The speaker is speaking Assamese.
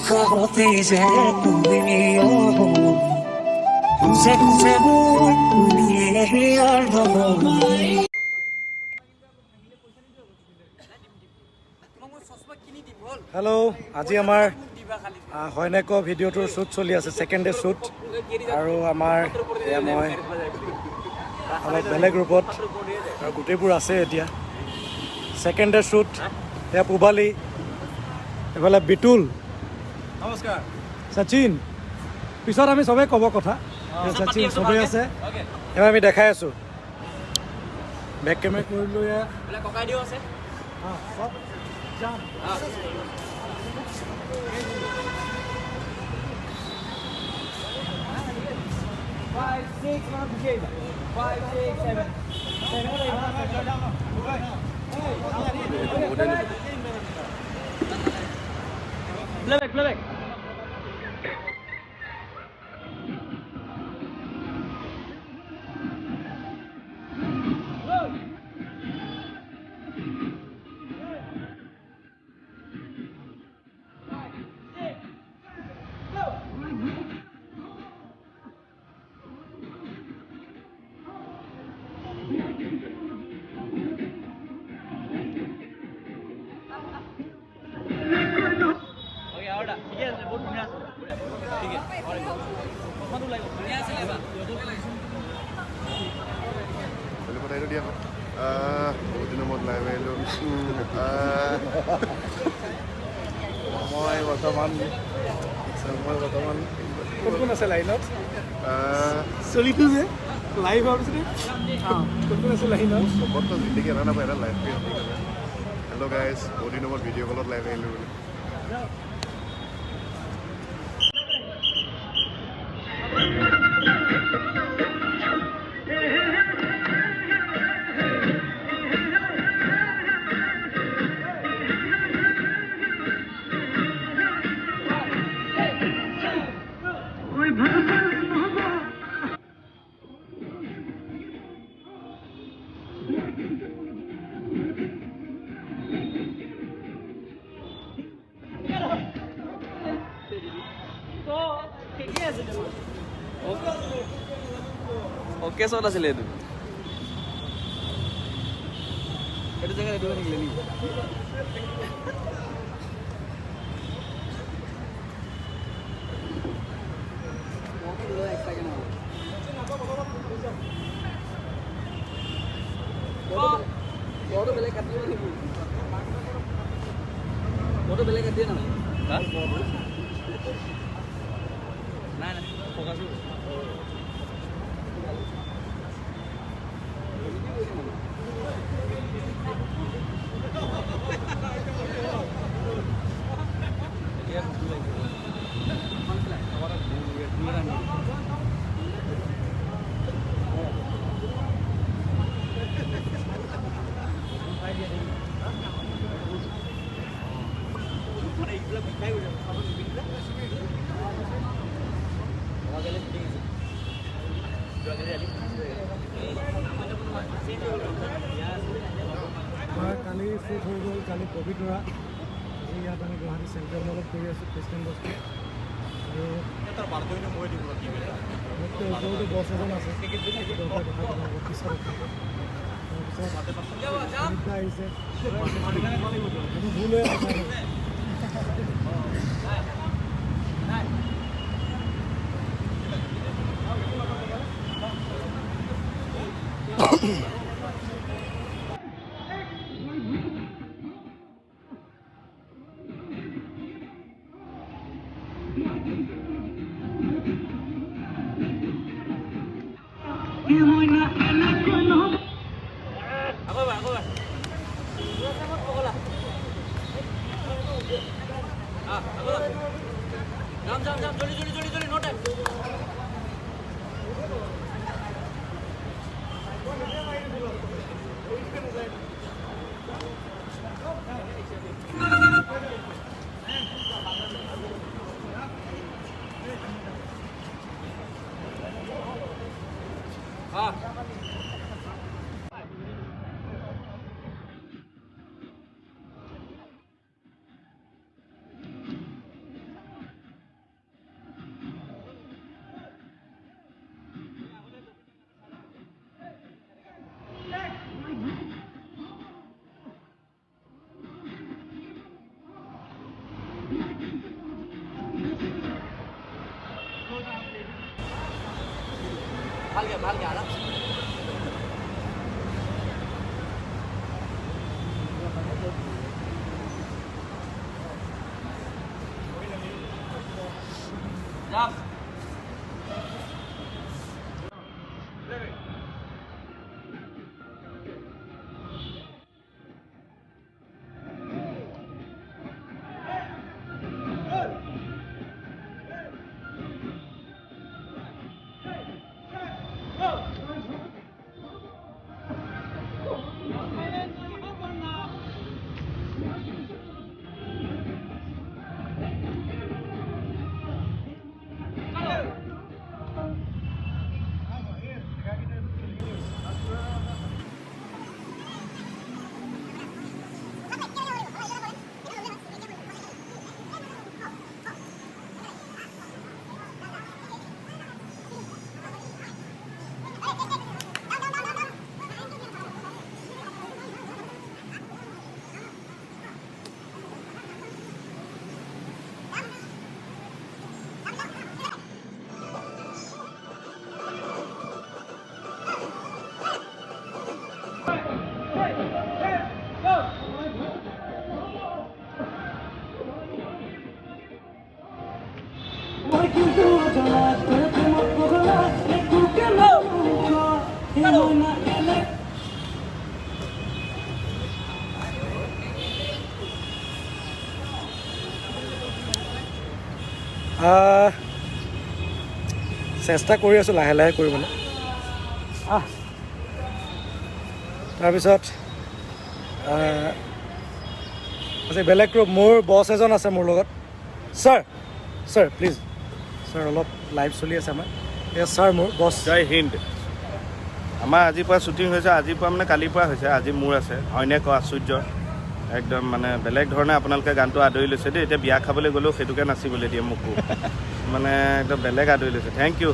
হতে যে তুমি খুঁজে খুঁজে দুনিয়ে আৰ হেল্ল' আজি আমাৰ হয়নেক ভিডিঅ'টোৰ শ্বুট চলি আছে, ছেকেণ্ড ডে শ্বুট। আৰু আমাৰ এয়া মই অলপ বেলেগ ৰূপত আৰু গোটেইবোৰ আছে এতিয়া। Second day shoot. এয়া পূবালী, এইফালে বিতুল, নমস্কাৰ শচীন। পিছত আমি চবেই ক'ব কথা। শচীন চবেই আছে, এবাৰ আমি দেখাই আছোঁ। বেক কেমেৰা কৰিলোঁ এয়া ককাই দিও আছে চব যাম। Playback. বহুত দিনৰ মূৰত লাইভ আহিলোঁ। মই বৰ্তমান কোন কোন আছে লাইনত? চলিটো যে লাইভ ভাবিছিলে কোন কোন আছে লাইনত? চবততো জিন্দগী এটা নাপায়, এটা লাইভ হেল্ল' গাইজ, বহুত দিনৰ মূৰত ভিডিঅ' কলত লাইভ আহিলোঁ বুলি। অ'কে চত আছিলে এইটো জেগাত এইটো থাকিলে নেকি? বেলেগ কাটি দিয়ে নেকি? বেলেগ কাটি দিয়ে নাই নাই ফকাছো কালি শ্বুট হৈ গ'ল, কালি পবিতৰা। আজি ইয়াত আমি গুৱাহাটী চেণ্ট্ৰেল মলত কৰি আছোঁ, খ্ৰীষ্টান বস্তি। আৰু মোতকৈ ওচৰতো বছ এজন আছে, আহিছে ভুল হৈ আছে। Jump, jolly, no time. ভালকে আৰাম যাম চেষ্টা কৰি আছোঁ লাহে লাহে কৰিবলৈ তাৰপিছত আজি বেলেগ গ্ৰুপ মোৰ বছ এজন আছে মোৰ লগত ছাৰ প্লিজ ছাৰ অলপ লাইভ চলি আছে আমাৰ এয়া ছাৰ মোৰ বছ জয় হিন্দ আমাৰ আজিৰ পৰা শ্বুটিং হৈছে আজিৰ পৰা মানে কালিৰ পৰা হৈছে আজি মোৰ আছে অনেক আশ্চৰ্য একদম মানে বেলেগ ধৰণে আপোনালোকে গানটো আদৰি লৈছে দেই এতিয়া বিয়া খাবলৈ গ'লেও সেইটোকে নাচিবলৈ দিয়ে মোকো মানে একদম বেলেগ আদৰি লৈছে থেংক ইউ